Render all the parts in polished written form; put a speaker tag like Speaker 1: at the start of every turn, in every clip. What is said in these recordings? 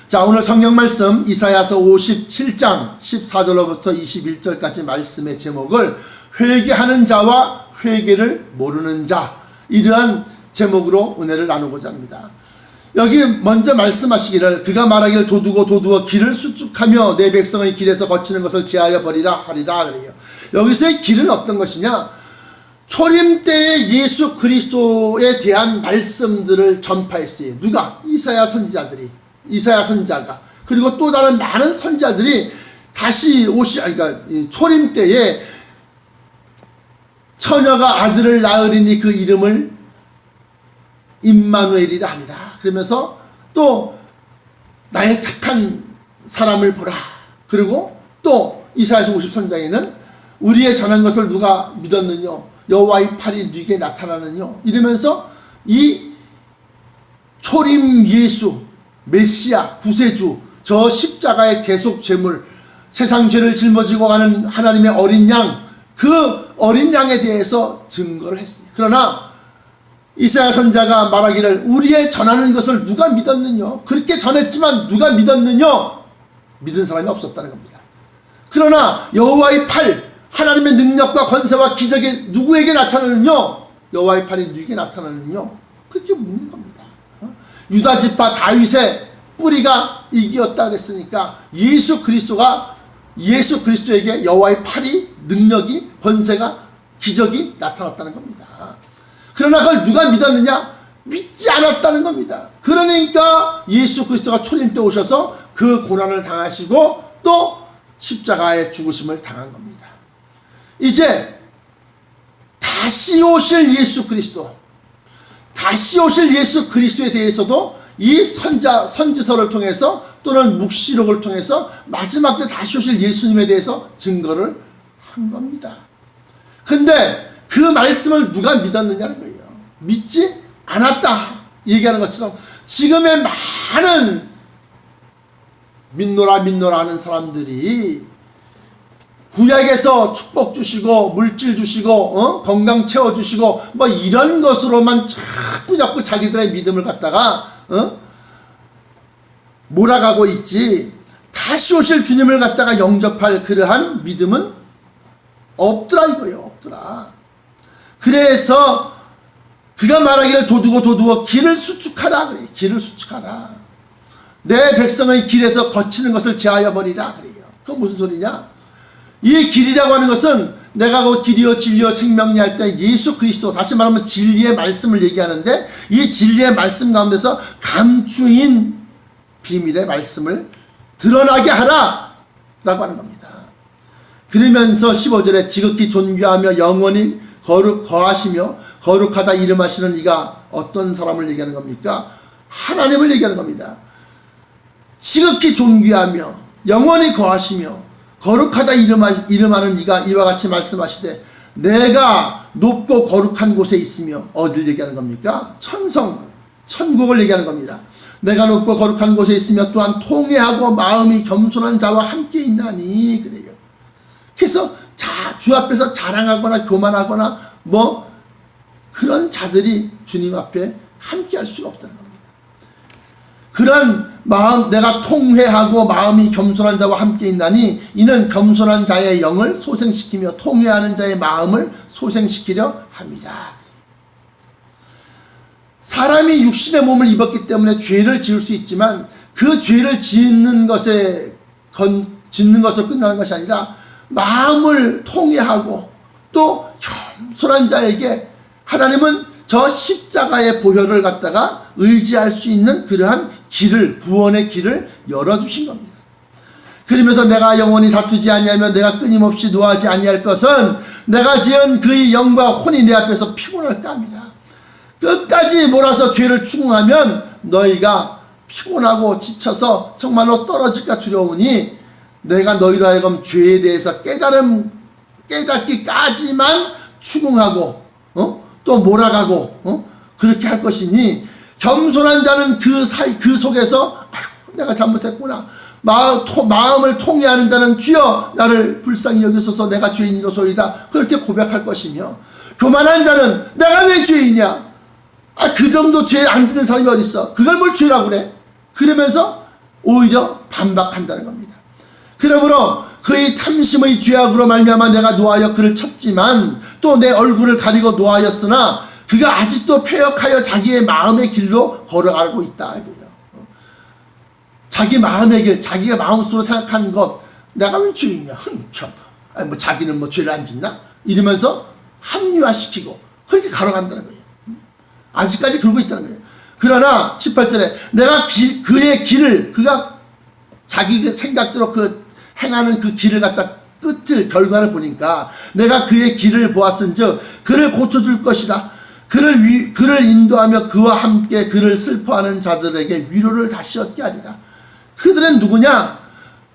Speaker 1: 자, 오늘 성경 말씀 이사야서 57장 14절로부터 21절까지 말씀의 제목을 회개하는 자와 회개를 모르는 자, 이러한 제목으로 은혜를 나누고자 합니다. 여기 먼저 말씀하시기를 그가 말하기를 도두어 길을 수축하며 내 백성의 길에서 거치는 것을 제하여 버리라 하리라 그래요. 여기서의 길은 어떤 것이냐? 초림 때의 예수 그리스도에 대한 말씀들을 전파했어요. 누가? 이사야 선지자가, 그리고 또 다른 많은 선지자들이 다시 그러니까 초림 때에 처녀가 아들을 낳으리니 그 이름을 임마누엘이라 하리라. 그러면서 또 나의 택한 사람을 보라. 그리고 또 이사야서 53장에는 우리의 전한 것을 누가 믿었느냐? 여호와의 팔이 네게 나타나느냐? 이러면서 이 초림 예수, 메시아, 구세주, 저 십자가의 대속 제물, 세상 죄를 짊어지고 가는 하나님의 어린 양, 그 어린 양에 대해서 증거를 했어요. 그러나 이사야 선지자가 말하기를 우리의 전하는 것을 누가 믿었느냐? 그렇게 전했지만 누가 믿었느냐? 믿은 사람이 없었다는 겁니다. 그러나 여호와의 팔, 하나님의 능력과 권세와 기적이 누구에게 나타나느냐? 여호와의 팔이 누구에게 나타나느냐? 그렇게 묻는 겁니다. 유다 지파 다윗의 뿌리가 이기었다 그랬으니까 예수 그리스도에게 여호와의 팔이, 능력이, 권세가, 기적이 나타났다는 겁니다. 그러나 그걸 누가 믿었느냐? 믿지 않았다는 겁니다. 그러니까 예수 그리스도가 초림 때 오셔서 그 고난을 당하시고 또 십자가의 죽으심을 당한 겁니다. 이제 다시 오실 예수 그리스도에 대해서도 이 선지서를 통해서 또는 묵시록을 통해서 마지막 때 다시 오실 예수님에 대해서 증거를 한 겁니다. 근데 그 말씀을 누가 믿었느냐는 거예요. 믿지 않았다 얘기하는 것처럼 지금의 많은 믿노라 하는 사람들이 구약에서 축복 주시고 물질 주시고 건강 채워주시고 뭐 이런 것으로만 자꾸 자기들의 믿음을 갖다가 몰아가고 있지, 다시 오실 주님을 갖다가 영접할 그러한 믿음은 없더라 이거예요. 없더라. 그래서 그가 말하기를 도두어 길을 수축하라 그래요. 길을 수축하라. 내 백성의 길에서 거치는 것을 제하여 버리라 그래요. 그건 무슨 소리냐? 이 길이라고 하는 것은 내가 그 길이요 진리요 생명이냐 할 때 예수 그리스도, 다시 말하면 진리의 말씀을 얘기하는데 이 진리의 말씀 가운데서 감추인 비밀의 말씀을 드러나게 하라 라고 하는 겁니다. 그러면서 15절에 지극히 존귀하며 영원히 거하시며 거룩하다 이름하시는 이가 어떤 사람을 얘기하는 겁니까? 하나님을 얘기하는 겁니다. 지극히 존귀하며 영원히 거하시며 거룩하다 이름하는 이가 이와 같이 말씀하시되 내가 높고 거룩한 곳에 있으며, 어딜 얘기하는 겁니까? 천국을 얘기하는 겁니다. 내가 높고 거룩한 곳에 있으며 또한 통회하고 마음이 겸손한 자와 함께 있나니 그래요. 그래서 주 앞에서 자랑하거나 교만하거나 뭐 그런 자들이 주님 앞에 함께 할 수가 없다는 겁니다. 그런 마음, 내가 통회하고 마음이 겸손한 자와 함께 있나니 이는 겸손한 자의 영을 소생시키며 통회하는 자의 마음을 소생시키려 함이라. 사람이 육신의 몸을 입었기 때문에 죄를 지을 수 있지만 그 죄를 짓는 것으로 끝나는 것이 아니라 마음을 통회하고 또 겸손한 자에게 하나님은 저 십자가의 보혈을 갖다가 의지할 수 있는 그러한 길을, 구원의 길을 열어주신 겁니다. 그러면서 내가 영원히 다투지 아니하며 내가 끊임없이 노하지 아니할 것은 내가 지은 그의 영과 혼이 내 앞에서 피곤할까 합니다. 끝까지 몰아서 죄를 추궁하면 너희가 피곤하고 지쳐서 정말로 떨어질까 두려우니 내가 너희로 하여금 죄에 대해서 깨닫기까지만 추궁하고 또 몰아가고 그렇게 할 것이니 겸손한 자는 그 속에서 아이고 내가 잘못했구나, 마음을 통회하는 자는 주여 나를 불쌍히 여기소서 내가 죄인이로소이다 그렇게 고백할 것이며, 교만한 자는 내가 왜 죄이냐, 그 정도 죄 안 지는 사람이 어딨어, 그걸 뭘 죄라고 그래, 그러면서 오히려 반박한다는 겁니다. 그러므로 그의 탐심의 죄악으로 말미암아 내가 노하여 그를 쳤지만 또 내 얼굴을 가리고 노하였으나 그가 아직도 패역하여 자기의 마음의 길로 걸어가고 있다. 자기 마음의 길, 자기가 마음속으로 생각한 것, 내가 왜 죄인이냐? 참, 뭐 자기는 뭐 죄를 안 짓나? 이러면서 합리화시키고 그렇게 가로간다는 거예요. 아직까지 그러고 있다는 거예요. 그러나 18절에 내가 그의 길을, 그가 자기 생각대로 행하는 그 길을 갖다 끝을, 결과를 보니까 내가 그의 길을 보았은즉 그를 고쳐줄 것이라. 그를 인도하며 그와 함께 그를 슬퍼하는 자들에게 위로를 다시 얻게 하리라. 그들은 누구냐?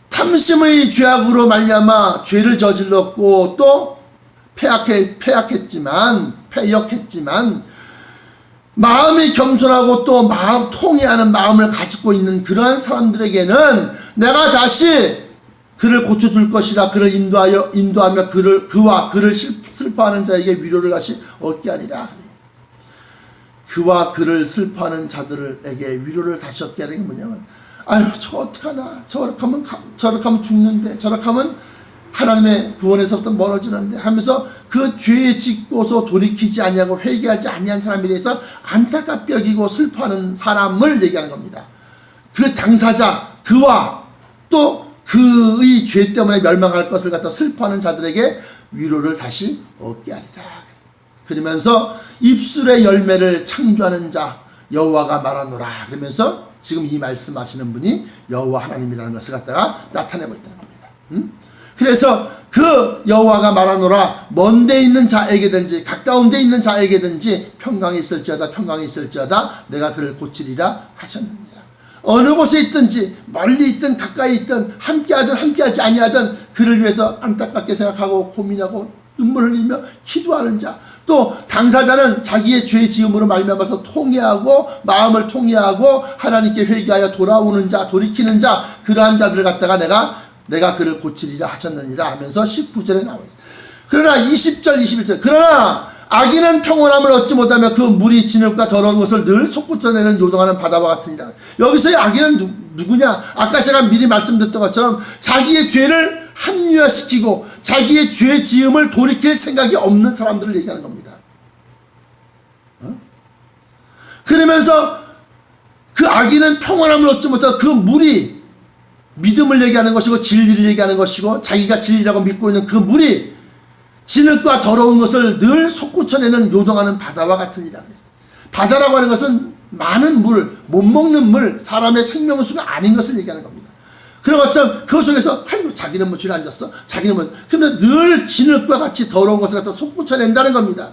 Speaker 1: 탐심의 죄악으로 말미암아 죄를 저질렀고 또 패역했지만 마음이 겸손하고 또 마음 통해하는 마음을 가지고 있는 그러한 사람들에게는 내가 다시 그를 고쳐줄 것이라. 그를 인도하며 그와 그를 슬퍼하는 자에게 위로를 다시 얻게 하리라. 그와 그를 슬퍼하는 자들에게 위로를 다시 얻게 하는 게 뭐냐면, 아유 저 어떡하나, 저렇게 하면 죽는데, 저렇게 하면 하나님의 구원에서부터 멀어지는데 하면서 그 죄에 짓고서 돌이키지 아니하고 회개하지 아니한 사람에 대해서 안타깝게 여기고 슬퍼하는 사람을 얘기하는 겁니다. 그 당사자, 그와 또 그의 죄 때문에 멸망할 것을 갖다 슬퍼하는 자들에게 위로를 다시 얻게 하리라. 그러면서 입술의 열매를 창조하는 자 여호와가 말하노라. 그러면서 지금 이 말씀하시는 분이 여호와 하나님이라는 것을 갖다가 나타내고 있다는 겁니다. 그래서 그 여호와가 말하노라. 먼데 있는 자에게든지 가까운 데 있는 자에게든지 평강이 있을지어다 내가 그를 고치리라 하셨느니라. 어느 곳에 있든지 멀리 있든 가까이 있든 함께하든 함께하지 아니하든 그를 위해서 안타깝게 생각하고 고민하고 눈물 흘리며 기도하는 자, 또 당사자는 자기의 죄 지음으로 말미암아서 통회하고 마음을 통회하고 하나님께 회개하여 돌아오는 자, 돌이키는 자, 그러한 자들을 갖다가 내가 그를 고치리라 하셨느니라 하면서 19절에 나와 있어요. 그러나 20절 21절 그러나 악인은 평온함을 얻지 못하며 그 물이 진흙과 더러운 것을 늘 솟구쳐내는 요동하는 바다와 같으니라. 여기서의 악인은 누구냐? 아까 제가 미리 말씀드렸던 것처럼 자기의 죄를 합리화시키고 자기의 죄 지음을 돌이킬 생각이 없는 사람들을 얘기하는 겁니다. 그러면서 그 악인은 평온함을 얻지 못하고 그 물이 믿음을 얘기하는 것이고 진리를 얘기하는 것이고 자기가 진리라고 믿고 있는 그 물이 진흙과 더러운 것을 늘 솟구쳐내는 요동하는 바다와 같으니라. 바다라고 하는 것은 많은 물, 못 먹는 물, 사람의 생명수가 아닌 것을 얘기하는 겁니다. 그런 것처럼 그 속에서 아이고 자기는 뭐 죄를 안 졌어, 자기는 뭐, 그러면서 늘 진흙과 같이 더러운 것을 갖다 솟구쳐낸다는 겁니다.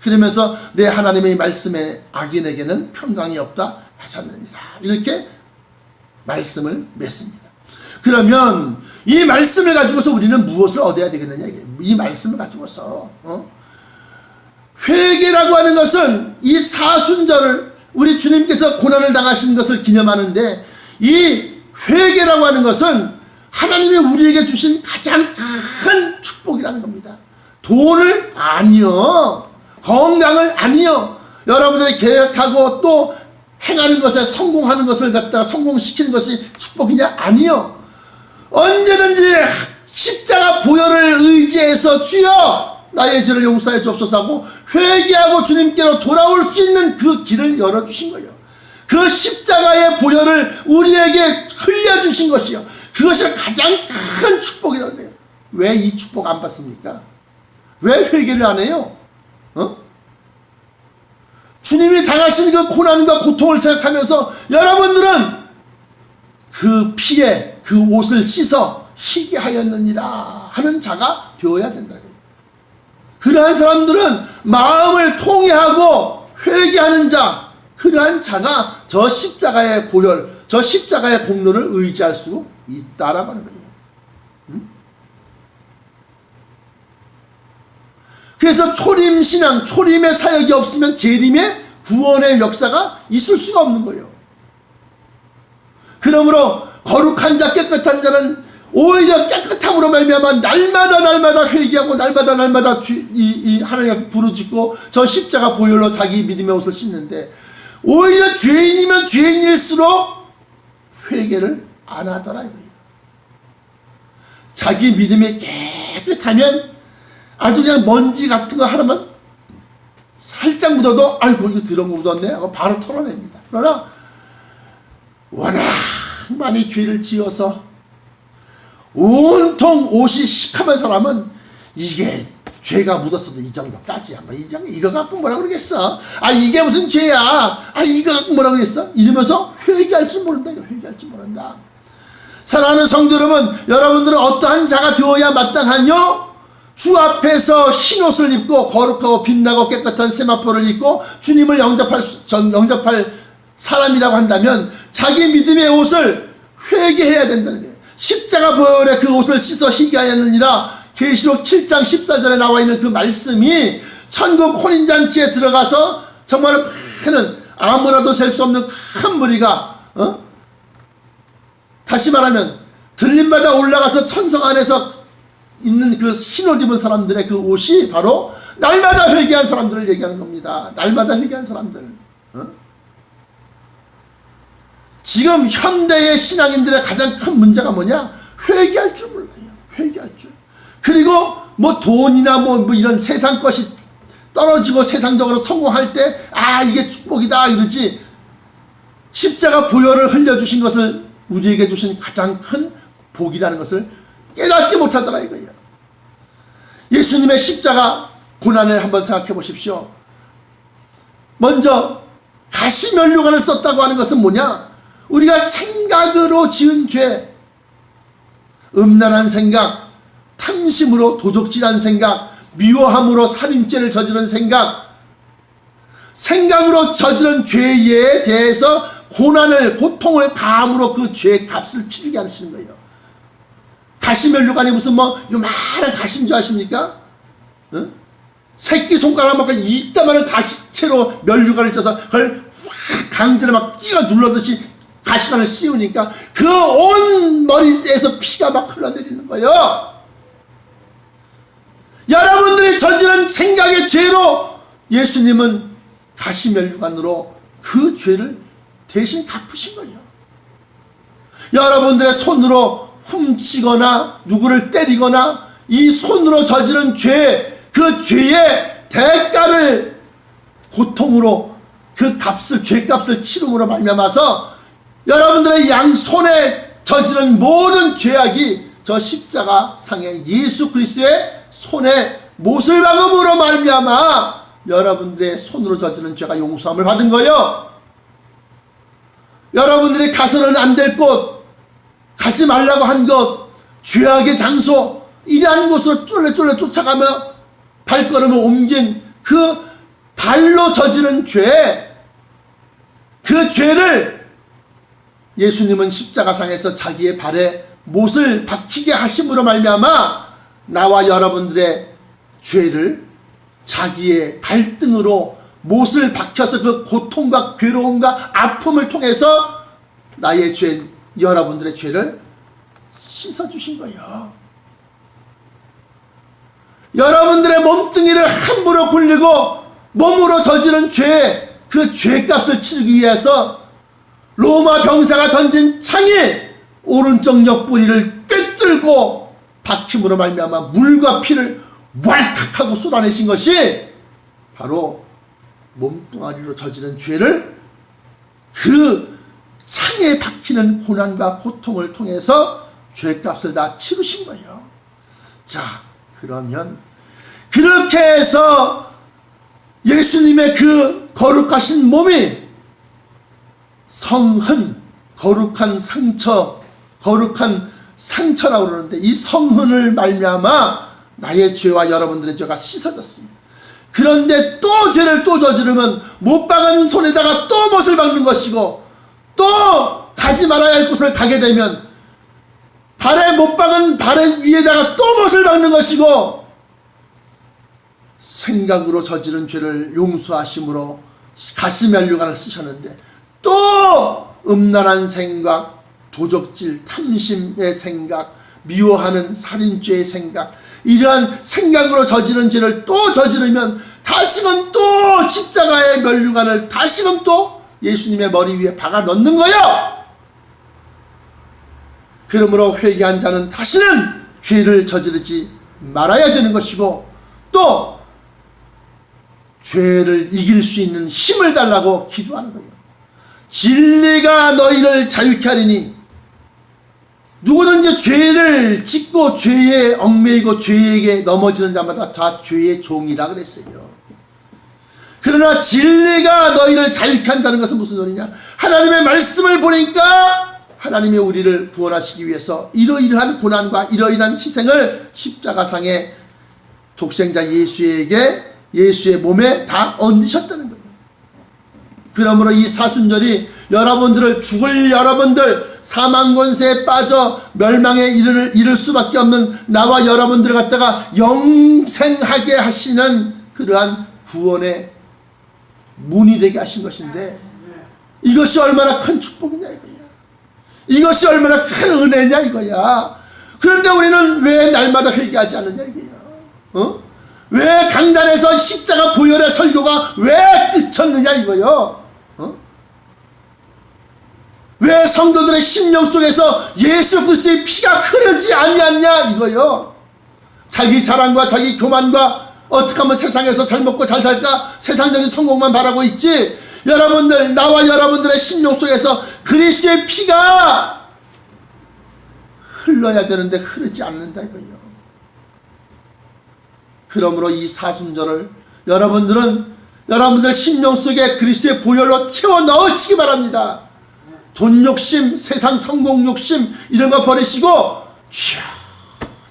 Speaker 1: 그러면서 내 하나님의 말씀에 악인에게는 평강이 없다 하셨느니라. 이렇게 말씀을 맺습니다. 그러면 이 말씀을 가지고서 우리는 무엇을 얻어야 되겠느냐. 이 말씀을 가지고서 회개라고 하는 것은 이 사순절을 우리 주님께서 고난을 당하신 것을 기념하는데, 이 회개라고 하는 것은 하나님이 우리에게 주신 가장 큰 축복이라는 겁니다. 돈을 아니요, 건강을 아니요, 여러분들이 계획하고 또 행하는 것에 성공하는 것을 갖다가 성공시키는 것이 축복이냐? 아니요. 언제든지 십자가 보혈을 의지해서 주여 나의 죄를 용서해 주옵소서 하고 회개하고 주님께로 돌아올 수 있는 그 길을 열어주신 거예요. 그 십자가의 보혈을 우리에게 흘려주신 것이요, 그것이 가장 큰 축복이라는 거예요. 왜 이 축복 안 받습니까? 왜 회개를 안 해요? 주님이 당하신 그 고난과 고통을 생각하면서 여러분들은 그 피에 그 옷을 씻어 희게 하였느니라 하는 자가 되어야 된다. 그러한 사람들은 마음을 통회하고 회개하는 자, 그러한 자가 저 십자가의 보혈, 저 십자가의 공로를 의지할 수 있다라고 하는 거예요. 그래서 초림신앙, 초림의 사역이 없으면 재림의 구원의 역사가 있을 수가 없는 거예요. 그러므로 거룩한 자, 깨끗한 자는 오히려 깨끗함으로 말미암아 날마다 회개하고 날마다 이 하나님 앞에 부르짖고 저 십자가 보혈로 자기 믿음의 옷을 씻는데, 오히려 죄인이면 죄인일수록 회개를 안 하더라 이거예요. 자기 믿음이 깨끗하면 아주 그냥 먼지 같은 거 하나만 살짝 묻어도 아이고 이거 더러운 거 묻었네 하고 바로 털어냅니다. 그러나 워낙 많이 죄를 지어서 온통 옷이 시커먼 사람은 이게 죄가 묻었어도 이 정도까지야. 뭐 이 정도 이거 갖고 뭐라 그러겠어? 아 이게 무슨 죄야? 아 이거 갖고 뭐라 그러겠어? 이러면서 회개할 줄 모른다. 이거 회개할 줄 모른다. 사랑하는 성도 여러분, 여러분들은 어떠한 자가 되어야 마땅하뇨? 주 앞에서 흰 옷을 입고 거룩하고 빛나고 깨끗한 세마포를 입고 주님을 영접할 사람이라고 한다면 자기 믿음의 옷을 회개해야 된다는 거예요. 십자가 보혈에 그 옷을 씻어 희게 하였느니라. 계시록 7장 14절에 나와 있는 그 말씀이 천국 혼인잔치에 들어가서 정말 많은 아무나도 셀 수 없는 큰 무리가 다시 말하면 들림마다 올라가서 천성 안에서 있는 그 흰옷 입은 사람들의 그 옷이 바로 날마다 회개한 사람들을 얘기하는 겁니다. 날마다 회개한 사람들. 지금 현대의 신앙인들의 가장 큰 문제가 뭐냐? 회개할 줄 몰라요. 회개할 줄. 그리고 뭐 돈이나 뭐 이런 세상 것이 떨어지고 세상적으로 성공할 때 아 이게 축복이다 이러지, 십자가 보혈을 흘려주신 것을 우리에게 주신 가장 큰 복이라는 것을 깨닫지 못하더라 이거예요. 예수님의 십자가 고난을 한번 생각해 보십시오. 먼저 가시면류관을 썼다고 하는 것은 뭐냐? 우리가 생각으로 지은 죄, 음란한 생각, 탐심으로 도적질한 생각, 미워함으로 살인죄를 저지른 생각, 생각으로 저지른 죄에 대해서 고난을, 고통을 가함으로 그 죄의 값을 치르게 하시는 거예요. 가시면류관이 무슨 뭐 요만한 가시인 줄 아십니까? 새끼손가락만큼 이따만한 가시채로 면류관을 쳐서 그걸 확 강제로 막 끼가 눌러듯이 가시관을 씌우니까 그 온 머리에서 피가 막 흘러내리는 거예요. 여러분들이 저지른 생각의 죄로 예수님은 가시면류관으로 그 죄를 대신 갚으신 거예요. 여러분들의 손으로 훔치거나 누구를 때리거나 이 손으로 저지른 죄, 그 죄의 대가를 고통으로 그 값을, 죄값을 치름으로 말미암아서 여러분들의 양손에 저지른 모든 죄악이 저 십자가 상에 예수 그리스도의 손에 못을 박음으로 말미암아 여러분들의 손으로 저지른 죄가 용서함을 받은 거예요. 여러분들이 가서는 안 될 곳, 가지 말라고 한 것, 죄악의 장소, 이러한 곳으로 쫄래쫄래 쫓아가며 발걸음을 옮긴 그 발로 저지른 죄, 그 죄를 예수님은 십자가상에서 자기의 발에 못을 박히게 하심으로 말미암아 나와 여러분들의 죄를 자기의 발등으로 못을 박혀서 그 고통과 괴로움과 아픔을 통해서 나의 죄, 여러분들의 죄를 씻어주신 거예요. 여러분들의 몸뚱이를 함부로 굴리고 몸으로 저지른 죄, 그 죄값을 치르기 위해서 로마 병사가 던진 창이 오른쪽 옆구리를 꿰뚫고 박힘으로 말미암아 물과 피를 왈칵하고 쏟아내신 것이 바로 몸뚱아리로 저지른 죄를 그 창에 박히는 고난과 고통을 통해서 죄값을 다 치르신 거예요. 자, 그러면 그렇게 해서 예수님의 그 거룩하신 몸이 성흔, 거룩한 상처, 거룩한 상처라고 그러는데 이 성흔을 말미암아 나의 죄와 여러분들의 죄가 씻어졌습니다. 그런데 또 죄를 또 저지르면 못 박은 손에다가 또 못을 박는 것이고, 또 가지 말아야 할 곳을 가게 되면 발에 못 박은 발의 위에다가 또 못을 박는 것이고, 생각으로 저지른 죄를 용서하심으로 가시면류관을 쓰셨는데 또 음란한 생각, 도적질, 탐심의 생각, 미워하는 살인죄의 생각, 이러한 생각으로 저지른 죄를 또 저지르면 다시금 또 십자가의 면류관을 다시금 또 예수님의 머리 위에 박아 넣는 거예요. 그러므로 회개한 자는 다시는 죄를 저지르지 말아야 되는 것이고, 또 죄를 이길 수 있는 힘을 달라고 기도하는 거예요. 진리가 너희를 자유케 하리니, 누구든지 죄를 짓고 죄에 얽매이고 죄에게 넘어지는 자마다 다 죄의 종이라 그랬어요. 그러나 진리가 너희를 자유케 한다는 것은 무슨 소리냐? 하나님의 말씀을 보니까 하나님이 우리를 구원하시기 위해서 이러이러한 고난과 이러이러한 희생을 십자가상의 독생자 예수의 몸에 다 얹으셨다는 거예요. 그러므로 이 사순절이 여러분들을, 죽을 여러분들, 사망 권세에 빠져 멸망에 이를 수밖에 없는 나와 여러분들을 갖다가 영생하게 하시는 그러한 구원의 문이 되게 하신 것인데, 이것이 얼마나 큰 축복이냐 이거야. 이것이 얼마나 큰 은혜냐 이거야. 그런데 우리는 왜 날마다 회개하지 않느냐 이거야. 왜 강단에서 십자가 보혈의 설교가 왜 끝쳤느냐 이거요. 왜 성도들의 심령 속에서 예수 그리스도의 피가 흐르지 아니하냐 이거요. 자기 자랑과 자기 교만과 어떻게 하면 세상에서 잘 먹고 잘 살까, 세상적인 성공만 바라고 있지, 여러분들, 나와 여러분들의 심령 속에서 그리스도의 피가 흘러야 되는데 흐르지 않는다 이거요. 그러므로 이 사순절을 여러분들 심령 속에 그리스도의 보혈로 채워 넣으시기 바랍니다. 돈 욕심, 세상 성공 욕심 이런 거 버리시고,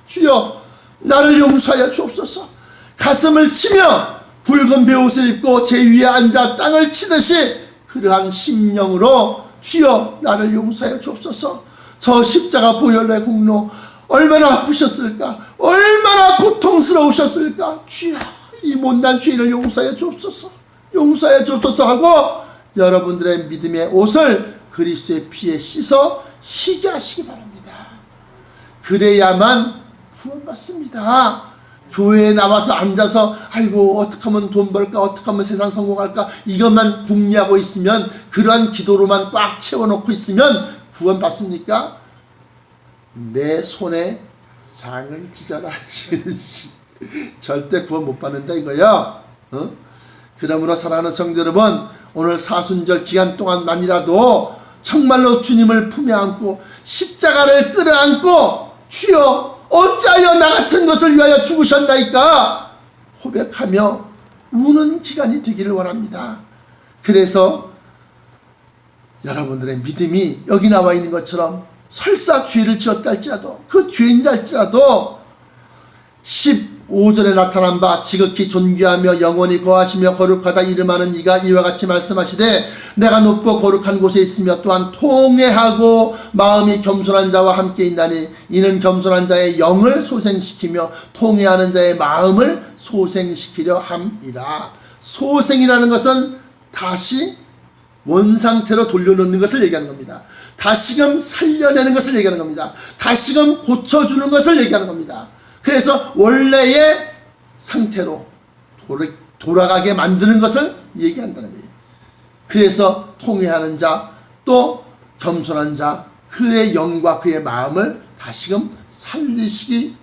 Speaker 1: 주여 나를 용서하여 주옵소서. 가슴을 치며 붉은 베옷을 입고 제 위에 앉아 땅을 치듯이 그러한 심령으로 주여 나를 용서하여 주옵소서. 저 십자가 보혈의 공로 얼마나 아프셨을까, 얼마나 고통스러우셨을까. 주여 이 못난 죄인을 용서하여 주옵소서, 용서하여 주옵소서 하고 여러분들의 믿음의 옷을 그리스도의 피에 씻어 희게 하시기 바랍니다. 그래야만 구원받습니다. 교회에 나와서 앉아서 아이고 어떻게 하면 돈 벌까, 어떻게 하면 세상 성공할까, 이것만 궁리하고 있으면, 그러한 기도로만 꽉 채워놓고 있으면 구원받습니까? 내 손에 상을 찢어라. 절대 구원 못 받는다 이거야. 그러므로 사랑하는 성도 여러분, 오늘 사순절 기간 동안만이라도 정말로 주님을 품에 안고 십자가를 끌어안고 주여 어찌하여 나 같은 것을 위하여 죽으셨나이까 고백하며 우는 기간이 되기를 원합니다. 그래서 여러분들의 믿음이 여기 나와 있는 것처럼 설사 죄를 지었다 할지라도, 그 죄인이라 할지라도 15절에 나타난 바 지극히 존귀하며 영원히 거하시며 거룩하다 이름하는 이가 이와 같이 말씀하시되, 내가 높고 거룩한 곳에 있으며 또한 통회하고 마음이 겸손한 자와 함께 있나니 이는 겸손한 자의 영을 소생시키며 통회하는 자의 마음을 소생시키려 함이라. 소생이라는 것은 다시 원상태로 돌려놓는 것을 얘기하는 겁니다. 다시금 살려내는 것을 얘기하는 겁니다. 다시금 고쳐주는 것을 얘기하는 겁니다. 그래서 원래의 상태로 돌아가게 만드는 것을 얘기한다는 거예요. 그래서 통회하는 자, 또 겸손한 자, 그의 영과 그의 마음을 다시금 살리실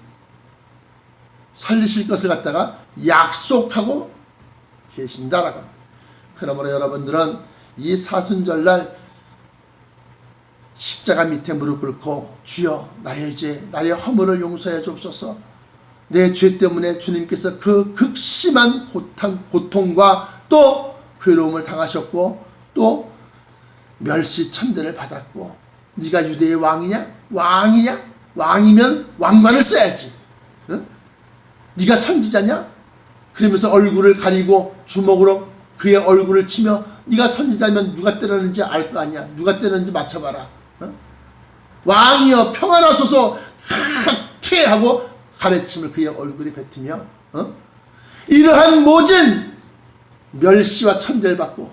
Speaker 1: 것을 갖다가 약속하고 계신다라고 합니다. 그러므로 여러분들은 이 사순절날 십자가 밑에 무릎 꿇고 주여 나의 죄, 나의 허물을 용서해 주옵소서. 내 죄 때문에 주님께서 그 극심한 고통과 또 괴로움을 당하셨고 또 멸시천대를 받았고, 네가 유대의 왕이냐? 왕이냐? 왕이면 왕관을 써야지. 응? 네가 선지자냐? 그러면서 얼굴을 가리고 주먹으로 그의 얼굴을 치며, 네가 선지자면 누가 때렸는지 알 거 아니야. 누가 때렸는지 맞춰봐라. 어? 왕이여 평안하소서 하고 가래침을 그의 얼굴에 뱉으며 이러한 모진 멸시와 천대를 받고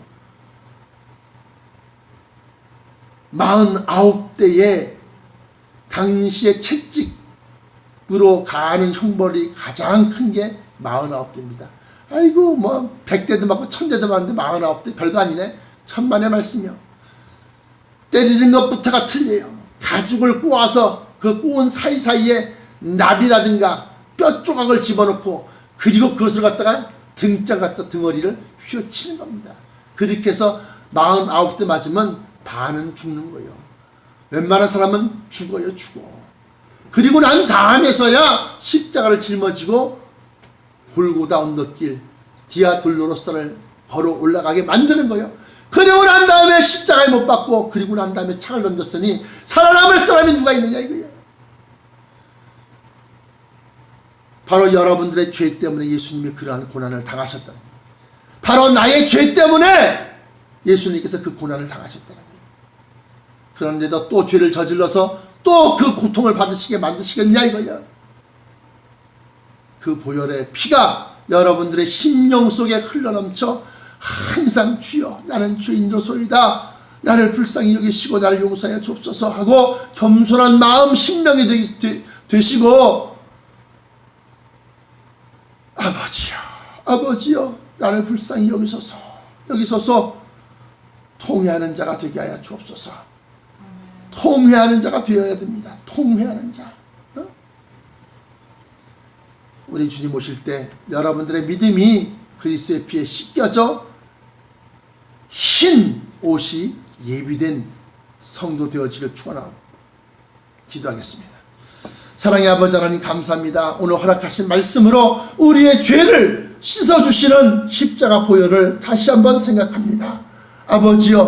Speaker 1: 49대에 당시의 채찍으로 가하는 형벌이 가장 큰 게 49대입니다. 아이고 뭐 100대도 맞고 1000대도 맞는데 49대 별거 아니네. 천만의 말씀이요. 때리는 것부터가 틀려요. 가죽을 꼬아서 그 꼬은 사이사이에 나비라든가 뼈 조각을 집어넣고 그리고 그것을 갖다가 등짝 갖다 덩어리를 휘어치는 겁니다. 그렇게 해서 49대 맞으면 반은 죽는 거예요. 웬만한 사람은 죽어요, 죽어. 그리고 난 다음에서야 십자가를 짊어지고 골고다 언덕길 디아 돌로로사를 걸어 올라가게 만드는 거예요. 그리고 난 다음에 십자가에 못 박고 그리고 난 다음에 창을 던졌으니 살아남을 사람이 누가 있느냐 이거예요. 바로 여러분들의 죄 때문에 예수님이 그러한 고난을 당하셨다는 거예요. 바로 나의 죄 때문에 예수님께서 그 고난을 당하셨다는 거예요. 그런데도 또 죄를 저질러서 또 그 고통을 받으시게 만드시겠냐 이거예요. 그 보혈의 피가 여러분들의 심령 속에 흘러넘쳐 항상 주여 나는 죄인으로소이다 나를 불쌍히 여기시고 나를 용서하여 주옵소서 하고 겸손한 마음 심령이 되시고 아버지여 나를 불쌍히 여기소서 통회하는 자가 되게 하여 주옵소서. 통회하는 자가 되어야 됩니다. 통회하는 자. 우리 주님 오실 때 여러분들의 믿음이 그리스도의 피에 씻겨져 흰 옷이 예비된 성도 되어지길 축원하고 기도하겠습니다. 사랑의 아버지 하나님 감사합니다. 오늘 허락하신 말씀으로 우리의 죄를 씻어주시는 십자가 보혈을 다시 한번 생각합니다. 아버지여